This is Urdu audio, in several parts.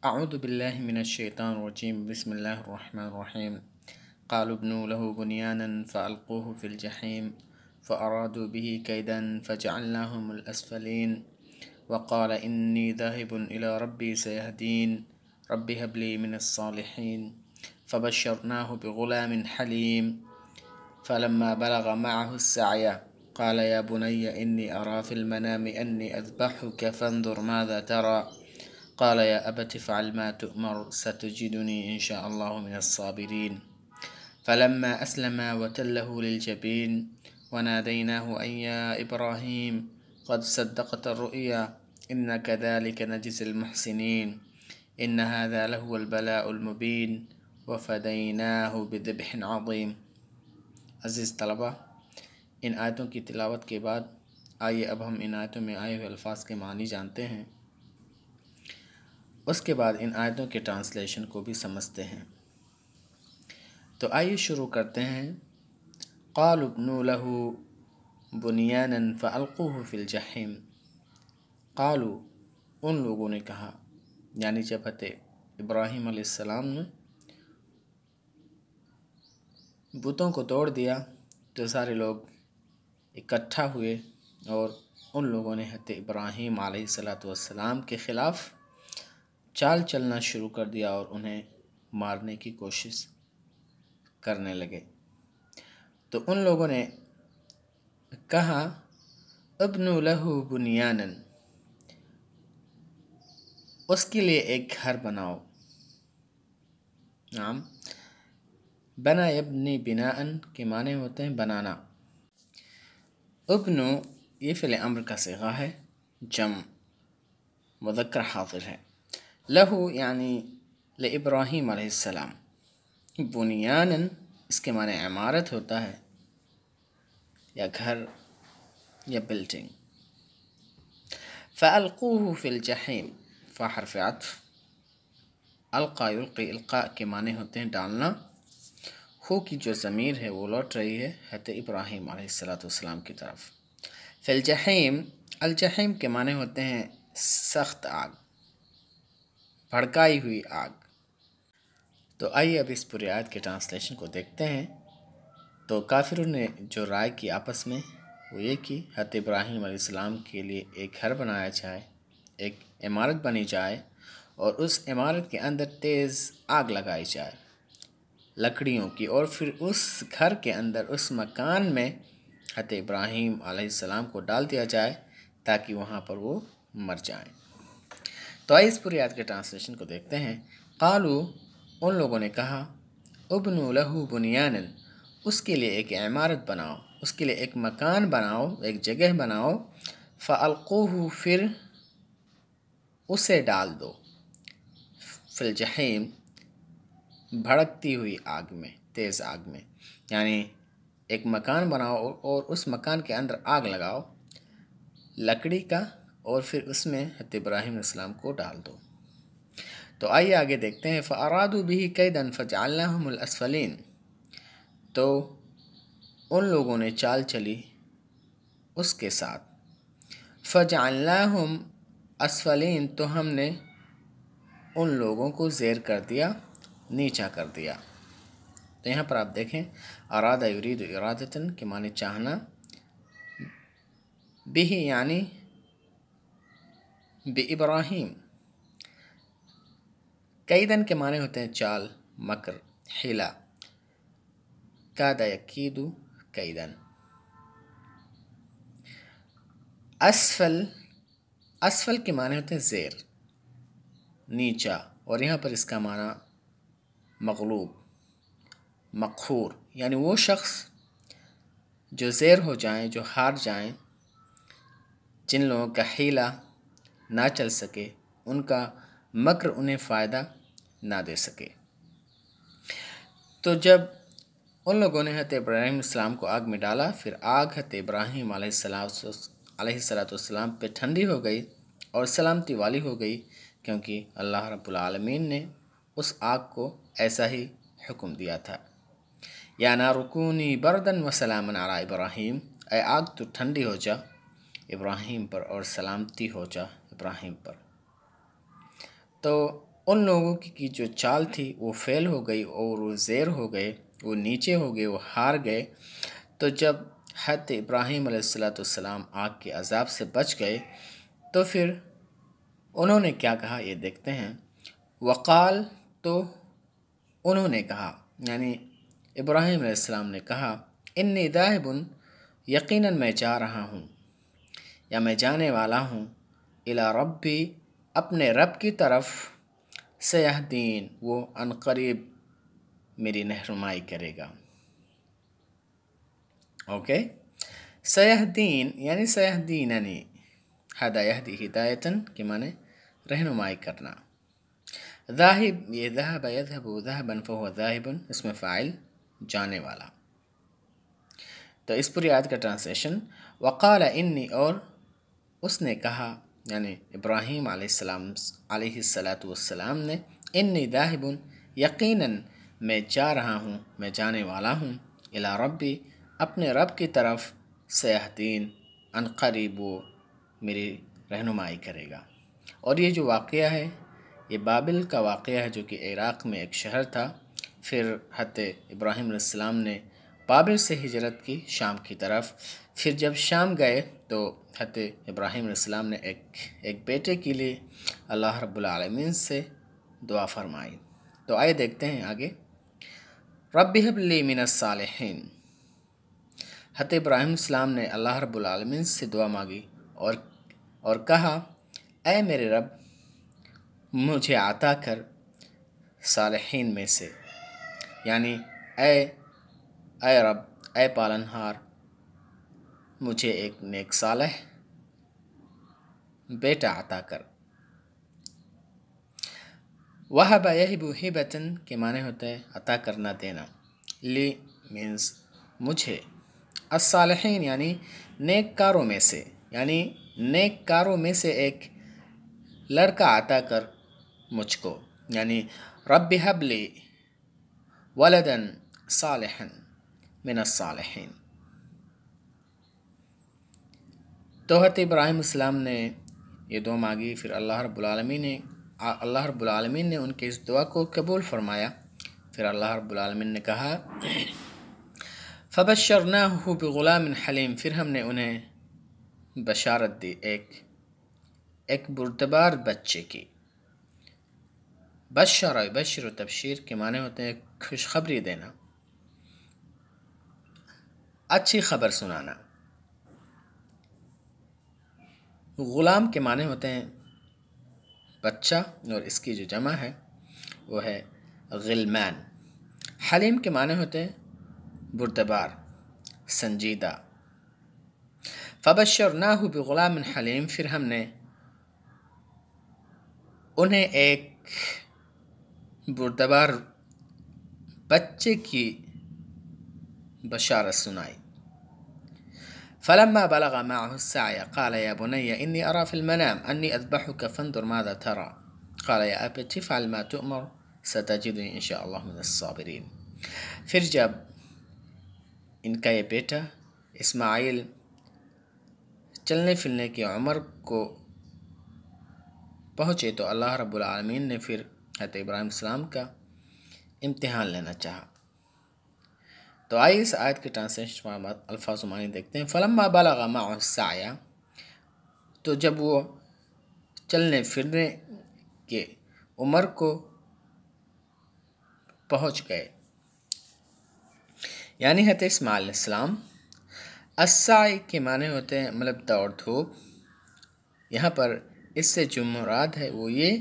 اعوذ باللہ من الشیطان الرجیم بسم اللہ الرحمن الرحیم قالوا ابنوا له بنيانا فألقوه في الجحيم فأرادوا به كيدا فجعلناهم الأسفلين وقال إني ذاهب إلى ربي سيهدين رب هب لي من الصالحين فبشرناه بغلام حليم فلما بلغ معه السعي قال يا بني إني أرى في المنام أني أذبحك فانظر ماذا ترى قال يا أبت افعل ما تؤمر ستجدني إن شاء الله من الصابرين فلما أسلما وتله للجبين وناديناه أن يا إبراهيم قد صدقت الرؤيا إن كذلك نجزي المحسنين إن هذا لهو البلاء المبين وفديناه بذبح عظيم۔ عزیز طلبہ، ان آیتوں کی تلاوت کے بعد آئیے اب ہم ان آیتوں میں آئے ہوئے الفاظ کے معنی جانتے ہیں، اس کے بعد ان آیتوں کے ٹرانسلیشن کو بھی سمجھتے ہیں۔ تو آئیے شروع کرتے ہیں۔ قالوا ابنوا له بنيانا فألقوه في الجحيم۔ قالوا، ان لوگوں نے کہا، یعنی جب حضرت ابراہیم علیہ السلام نے بتوں کو توڑ دیا تو سارے لوگ اکٹھا ہوئے اور ان لوگوں نے حضرت ابراہیم علیہ السلام کے خلاف چال چلنا شروع کر دیا اور انہیں مارنے کی کوشش کرنے لگے۔ تو ان لوگوں نے کہا ابنوا له بنیانا، اس کے لیے ایک گھر بناؤ۔ نعم، بنا یبنی بناء کے معنی ہوتے ہیں بنانا۔ ابنو یہ فعل امر کا صیغہ ہے، جمع مذکر حاضر ہے۔ لہو یعنی لابراہیم علیہ السلام، بنیانا اس کے معنی عمارت ہوتا ہے یا گھر یا بلڈنگ۔ فألقوه فی الجحیم، فحرف عطف، القا یلقی القاء کے معنی ہوتے ہیں ڈالنا۔ ہو کی جو ضمیر ہے وہ لوٹ رہی ہے حضرت ابراہیم علیہ السلام کی طرف۔ فی الجحیم، الجحیم کے معنی ہوتے ہیں سخت آگ، بھڑکائی ہوئی آگ۔ تو آئیے اب اس پوری آیت کے ٹرانسلیشن کو دیکھتے ہیں۔ تو کافروں نے جو رائے کی آپس میں وہ یہ کہ حضرت ابراہیم علیہ السلام کے لیے ایک گھر بنایا جائے، ایک عمارت بنی جائے اور اس عمارت کے اندر تیز آگ لگائی جائے لکڑیوں کی، اور پھر اس گھر کے اندر اس مکان میں حضرت ابراہیم علیہ السلام کو ڈال دیا جائے تاکہ وہاں پر وہ مر جائیں۔ تو آئیے اس پوری آیت کے ٹرانسلیشن کو دیکھتے ہیں۔ قالو، ان لوگوں نے کہا، ابنوا له بنیانا، اس کے لیے ایک عمارت بناؤ، اس کے لیے ایک مکان بناؤ، ایک جگہ بناؤ۔ فألقوه، پھر اسے ڈال دو، فی الجحیم بھڑکتی ہوئی آگ میں، تیز آگ میں، یعنی ایک مکان بناؤ اور اس مکان کے اندر آگ لگاؤ لکڑی کا، اور پھر اس میں حضرت ابراہیم علیہ السلام کو ڈال دو۔ تو آئیے آگے دیکھتے ہیں۔ فَأَرَادُوا بِهِ كَيْدًا فَجَعَلْنَاهُمُ الْأَسْفَلِينَ، تو ان لوگوں نے چال چلی اس کے ساتھ۔ فَجَعَلْنَاهُمْ أَسْفَلِينَ، تو ہم نے ان لوگوں کو زیر کر دیا، نیچا کر دیا۔ تو یہاں پر آپ دیکھیں، ارادہ یرید ارادتاً کے معنی چاہنا، بھی یعنی بِإِبراہیم، کیدن کے معنی ہوتے ہیں چال، مکر، حیلہ، کاد یکید کیدن۔ اسفل، اسفل کے معنی ہوتے ہیں زیر، نیچا، اور یہاں پر اس کا معنی مغلوب، مقہور، یعنی وہ شخص جو زیر ہو جائیں، جو ہار جائیں، جن لوگوں کا حیلہ نہ چل سکے، ان کا مکر انہیں فائدہ نہ دے سکے۔ تو جب ان لوگوں نے حضرت ابراہیم علیہ السلام کو آگ میں ڈالا، پھر آگ حضرت ابراہیم علیہ السلام پہ ٹھنڈی ہو گئی اور سلامتی والی ہو گئی، کیونکہ اللہ رب العالمین نے اس آگ کو ایسا ہی حکم دیا تھا۔ یا نار کونی بردن و سلاما علی ابراہیم، اے آگ تو ٹھنڈی ہو جا ابراہیم پر اور سلامتی ہو جا ابراہیم پر۔ تو ان لوگوں کی جو چال تھی وہ فیل ہو گئی اور وہ زیر ہو گئے، وہ نیچے ہو گئے، وہ ہار گئے۔ تو جب حضرت ابراہیم علیہ السلام آگ کے عذاب سے بچ گئے تو پھر انہوں نے کیا کہا یہ دیکھتے ہیں۔ وقال، تو انہوں نے کہا، یعنی ابراہیم علیہ السلام نے کہا، انی ذاہب، یقیناً میں جا رہا ہوں یا میں جانے والا ہوں، الی ربی، اپنے رب کی طرف، سیہدین، وہ عنقریب میری رہنمائی کرے گا۔ اوکے، سیہدین یعنی سیہدیننی، ہدا یہدی ہدایتاً کے معنی رہنمائی کرنا۔ ذاہب، یہ ذہب یذہب ذہبا فہو ذاہب، اس میں فاعل جانے والا۔ تو اس پوری آیت کا ٹرانسلیشن، وقال انی، اور اس نے کہا، یعنی ابراہیم علیہ السلام نے، انی ذاہب، یقیناً میں جا رہا ہوں، میں جانے والا ہوں، الی ربی، اپنے رب کی طرف، سیہدین، عنقریب وہ میری رہنمائی کرے گا۔ اور یہ جو واقعہ ہے یہ بابل کا واقعہ ہے، جو کہ عراق میں ایک شہر تھا۔ پھر حضرت ابراہیم علیہ السلام نے بابل سے ہجرت کی شام کی طرف۔ پھر جب شام گئے تو حضرت ابراہیم علیہ السلام نے ایک بیٹے کے لیے اللہ رب العالمین سے دعا فرمائی۔ تو آئے دیکھتے ہیں آگے، رب ہب لی من الصالحین۔ حضرت ابراہیم علیہ السلام نے اللہ رب العالمین سے دعا مانگی اور کہا، اے میرے رب، مجھے عطا کر صالحین میں سے، یعنی اے رب، اے پالنہار، مجھے ایک نیک صالح بیٹا عطا کر۔ وہب یہب ہبتاً کے معنی ہوتے ہیں عطا کرنا، دینا۔ لی مینز مجھے، الصالحین یعنی نیک کاروں میں سے، یعنی نیک کاروں میں سے ایک لڑکا عطا کر مجھ کو، یعنی رب ہب لی ولدا صالحا من الصالحین۔ تو حضرت ابراہیم السلام نے یہ دعا مانگی، پھر اللہ رب العالمین نے ان کے اس دعا کو قبول فرمایا۔ پھر اللہ رب العالمین نے کہا، فبشرناہ بغلام حلیم، پھر ہم نے انہیں بشارت دی ایک بردبار بچے کی۔ بشر و تبشیر کے معنی ہوتے ہیں خوشخبری دینا، اچھی خبر سنانا۔ غلام کے معنی ہوتے ہیں بچہ، اور اس کی جو جمع ہے وہ ہے غلمان۔ حلیم کے معنی ہوتے ہیں بردبار، سنجیدہ۔ فبشرناہ بغلام حلیم، پھر ہم نے انہیں ایک بردبار بچے کی بشارت سنائی۔ فلما بلغ معه السعي قال يا بني إني أرى في المنام أني أذبحك فانظر ماذا ترى قال يا أبت افعل ما تؤمر ستجدني إن شاء الله من الصابرين۔ پھر جب ان کا یہ بیٹا اسماعیل چلنے پھرنے کی عمر کو پہنچے تو اللہ رب العالمین نے پھر حضرت ابراہیم السلام کا امتحان لینا چاہا۔ تو آئیے اس آیت کے ٹرانسلیشن الفاظ و معنی دیکھتے ہیں۔ فلما بلغ معه السعی، تو جب وہ چلنے پھرنے کے عمر کو پہنچ گئے، یعنی حضرت اسماعیل علیہ السلام۔ السعی کے معنی ہوتے ہیں مطلب دوڑ دھوپ۔ یہاں پر اس سے جو مراد ہے وہ یہ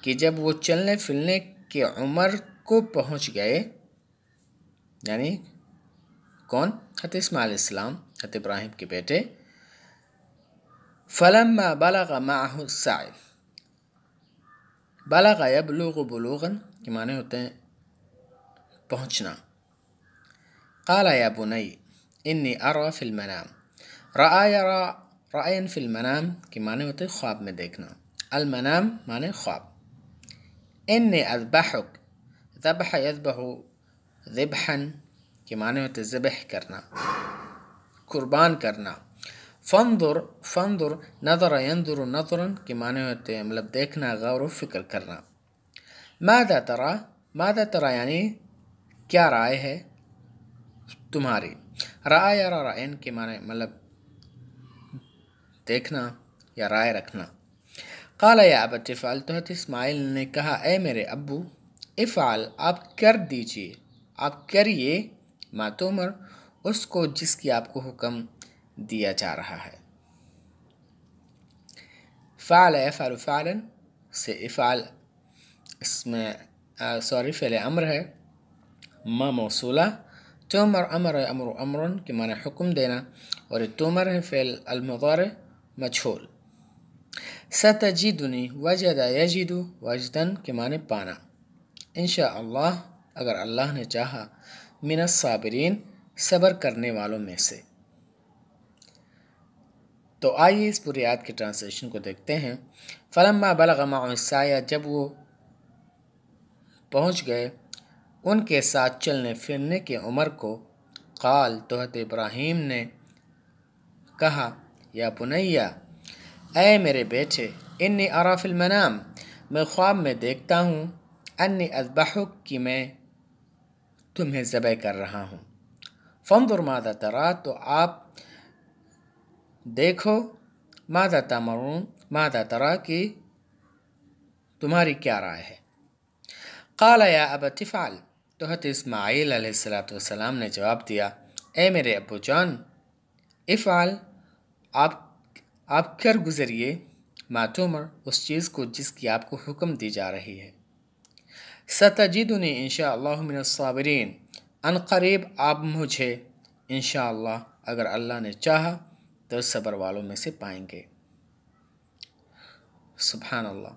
کہ جب وہ چلنے پھرنے کے عمر کو پہنچ گئے، یعنی کون؟ حضرت اسماعیل علیہ السلام، حضرت ابراہیم کے بیٹے۔ فلما بلغ معه السعی، بلغ یبلغ بلوغا کے معنی ہوتے ہیں پہنچنا۔ قال یا بنی انی ارى فی المنام، رأى یرى، رأین فی المنام کے معنی ہوتے ہیں خواب میں دیکھنا۔ المنام معنی خواب۔ انی اذبحک، ذبح یذبح ذبحا کے معنی ہوتے ذبح کرنا، قربان کرنا۔ فانظر نظر ینظر نظرا کے معنی ہوتے ہیں مطلب دیکھنا، غور و فکر کرنا۔ ماذا ترى یعنی کیا رائے ہے تمہاری. رائے یا رائن کے معنی مطلب دیکھنا یا رائے رکھنا. قال یا ابت افعل تو حضرت اسماعیل نے کہا اے میرے ابو افعل آپ کر دیجئے آپ کریے ما تؤمر اس کو جس کی آپ کو حکم دیا جا رہا ہے. فعل یفعل فعلا سے افعال اس میں فعل امر ہے ما موصولہ. تؤمر امر امر کے معنی حکم دینا اور تؤمر ہے فعل المضارع مجھول. ستجدنی وجد یجد وجدن کے معنی پانا. انشاءاللہ اگر اللہ نے چاہا من الصابرین صبر کرنے والوں میں سے. تو آئیے اس پوری آیت کے ٹرانسلیشن کو دیکھتے ہیں. فلما بلغ معه السعی جب وہ پہنچ گئے ان کے ساتھ چلنے پھرنے کی عمر کو. قال تو حضرت ابراہیم نے کہا یا بنیا اے میرے بیٹے انی ارا فی المنام میں خواب میں دیکھتا ہوں انی اذبحک کہ میں تمہیں ذبح کر رہا ہوں. فانظر ماذا ترى تو آپ دیکھو ماذا تأمرون ماذا ترى کہ تمہاری کیا رائے ہے. قال یا ابت افعل تو حضرت اسماعیل علیہ السلام نے جواب دیا اے میرے ابو جان افعل آپ کر گزریے ما تؤمر اس چیز کو جس کی آپ کو حکم دی جا رہی ہے. ستجدنی انشاءاللہ من الصابرین ان قریب آپ مجھے انشاءاللہ اگر اللہ نے چاہا تو صبر والوں میں سے پائیں گے. سبحان اللہ.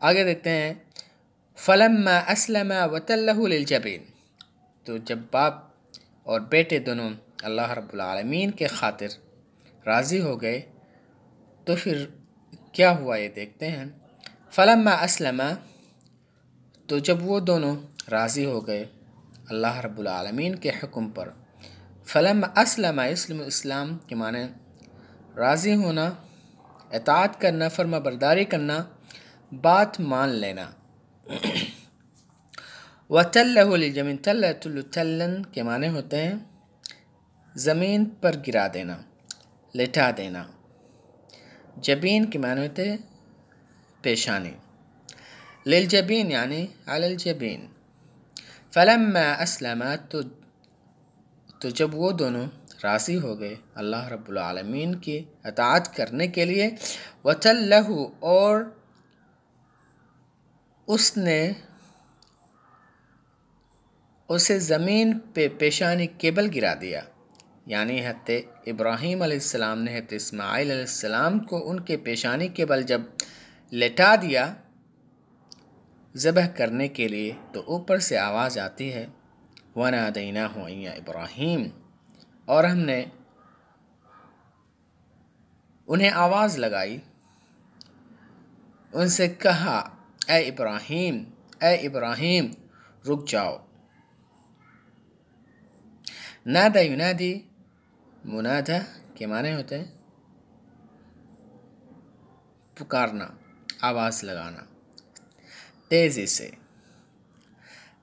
آگے دیکھتے ہیں فلما اسلم وتلہ للجبین تو جب باپ اور بیٹے دونوں اللہ رب العالمین کے خاطر راضی ہو گئے تو پھر کیا ہوا یہ دیکھتے ہیں. فلما اسلم تو جب وہ دونوں راضی ہو گئے اللہ رب العالمین کے حکم پر. فلما اسلم اسلام کے معنی راضی ہونا اطاعت کرنا فرما برداری کرنا بات مان لینا. وَتَلَّهُ لِلْجَبِينِ تلن کے معنی ہوتے ہیں زمین پر گرا دینا لٹا دینا. جبین کے معنی ہوتے ہیں پیشانی. للجبین یعنی علی الجبین. فلما اسلم تو جب وہ دونوں راضی ہو گئے اللہ رب العالمین کی اطاعت کرنے کے لیے. وَتَلَّهُ اور اس نے اسے زمین پہ پیشانی کیبل گرا دیا یعنی حضرت ابراہیم علیہ السلام نے حضرت اسماعیل علیہ السلام کو ان کے پیشانی کیبل جب لٹا دیا ذبح کرنے کے لیے تو اوپر سے آواز آتی ہے وَنَادَيْنَاهُ أَن يَا إِبْرَاهِيمُ اور ہم نے انہیں آواز لگائی ان سے کہا اے ابراہیم رک جاؤ. نادا ینادی منادا کے معنی ہوتے ہیں پکارنا آواز لگانا تیزی سے.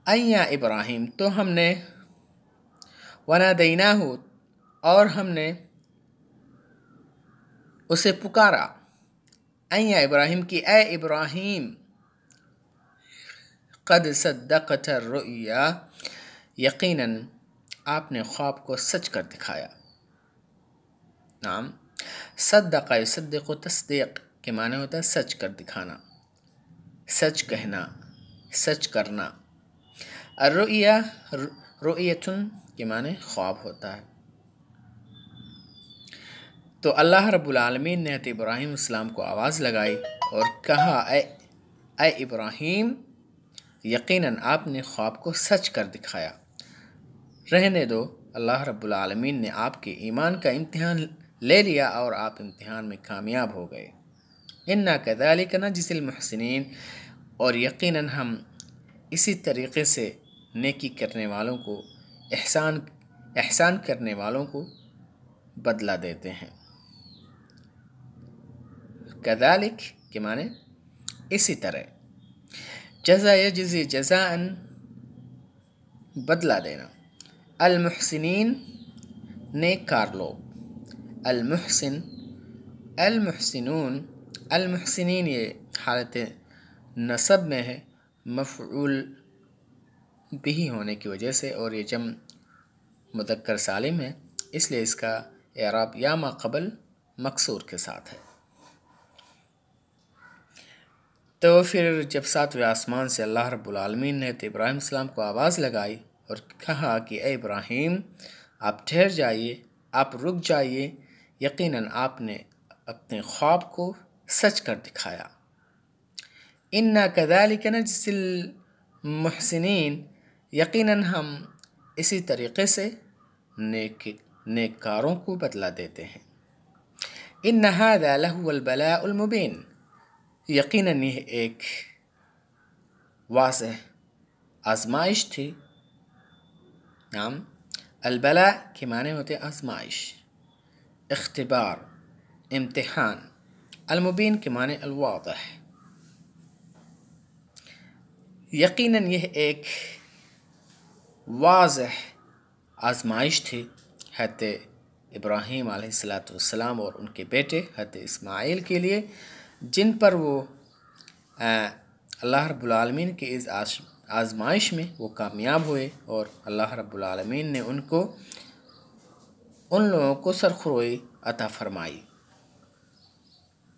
یا ابراہیم تو ہم نے ونادیناہ اور ہم نے اسے پکارا یا ابراہیم کی اے ابراہیم قد صدقت الرؤیا یقیناً آپ نے خواب کو سچ کر دکھایا. نعم صدق یصدق تصدیق کے معنی ہوتا ہے سچ کر دکھانا سچ کہنا سچ کرنا. الرؤیا رؤیتن کے معنی خواب ہوتا ہے. تو اللہ رب العالمین نے حضرت ابراہیم السلام کو آواز لگائی اور کہا اے ابراہیم یقیناً آپ نے خواب کو سچ کر دکھایا. رہنے دو اللہ رب العالمین نے آپ کے ایمان کا امتحان لے لیا اور آپ امتحان میں کامیاب ہو گئے. انا کذالک نجزی المحسنین اور یقیناً ہم اسی طریقے سے نیکی کرنے والوں کو احسان کرنے والوں کو بدلہ دیتے ہیں. کذالک کے معنی اسی طرح. جزا یجزی جزاء بدلہ دینا، المحسنین نیک کار لوگ، المحسن المحسنون، المحسنین یہ حالت نصب میں ہے مفعول بھی ہونے کی وجہ سے، اور یہ جمع مذکر سالم ہے، اس لیے اس کا اعراب یا ما قبل مکسور کے ساتھ ہے۔ تو پھر جب ساتویں آسمان سے اللہ رب العالمین نے تو ابراہیم السلام کو آواز لگائی اور کہا کہ اے ابراہیم آپ ٹھہر جائیے، آپ رک جائیے، یقیناً آپ نے اپنے خواب کو سچ کر دکھایا۔ اِنَّا كَذَلِكَ نَجْزِي الْمُحْسِنِينَ، یقیناً ہم اسی طریقے سے نیک کاروں کو بدلہ دیتے ہیں۔ إِنَّ هَذَا لَهُوَ الْبَلَاءُ الْمُبِينُ، یقیناً یہ ایک واضح آزمائش تھی۔ نعم، البلاء کے معنی ہوتے آزمائش، اختبار، امتحان، المبین کے معنی الواضح۔ یقیناً یہ ایک واضح آزمائش تھی حضرت ابراہیم علیہ السلام اور ان کے بیٹے حضرت اسماعیل کے لیے، جن پر وہ اللہ رب العالمین کی اس آزمائش میں وہ کامیاب ہوئے، اور اللہ رب العالمین نے ان لوگوں کو سرخروئی عطا فرمائی۔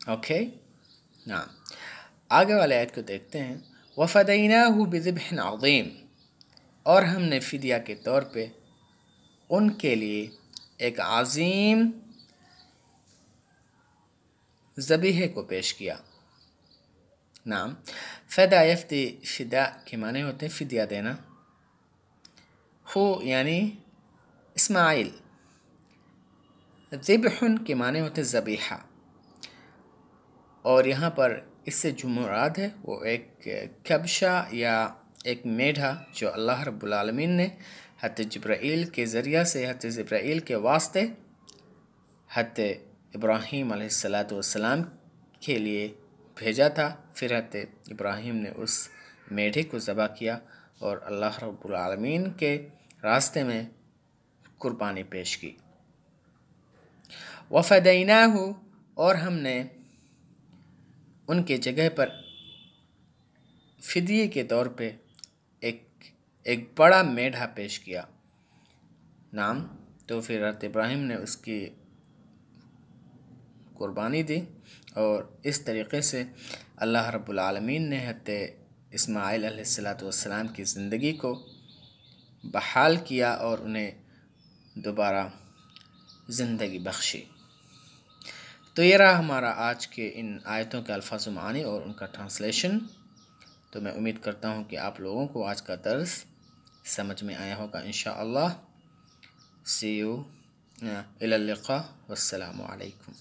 اوکے، نعم، آگے والے آیت کو دیکھتے ہیں۔ وَفَدَيْنَاهُ بِذِبْحٍ عَظِيمٍ، اور ہم نے فدیہ کے طور پہ ان کے لیے ایک عظیم ذبیحے کو پیش کیا۔ نعم، فدا یفدی، فدا کے معنی ہوتے ہیں فدیہ دینا، ہو یعنی اسماعیل، ذبح کے معنی ہوتے ذبیحہ، اور یہاں پر اس سے جو مراد ہے وہ ایک کبشہ یا ایک میڈھا جو اللہ رب العالمین نے حضرت جبرائیل کے ذریعہ سے، حضرت جبرائیل کے واسطے حضرت ابراہیم علیہ السلام کے لیے بھیجا تھا۔ پھر حضرت ابراہیم نے اس میڈھے کو ذبح کیا اور اللہ رب العالمین کے راستے میں قربانی پیش کی۔ وَفَدَيْنَاهُ، اور ہم نے ان کے جگہ پر فدیے کے طور پہ ایک بڑا میڈھا پیش کیا۔ نعم، تو پھر حضرت ابراہیم نے اس کی قربانی دی، اور اس طریقے سے اللہ رب العالمین نے حضرت اسماعیل علیہ السلام کی زندگی کو بحال کیا اور انہیں دوبارہ زندگی بخشی۔ تو یہ رہا ہمارا آج کے ان آیتوں کے الفاظ و معانی اور ان کا ٹرانسلیشن۔ تو میں امید کرتا ہوں کہ آپ لوگوں کو آج کا درس سمجھ میں آیا ہوگا انشاءاللہ۔ سی یو، الی اللقاء، والسلام علیکم۔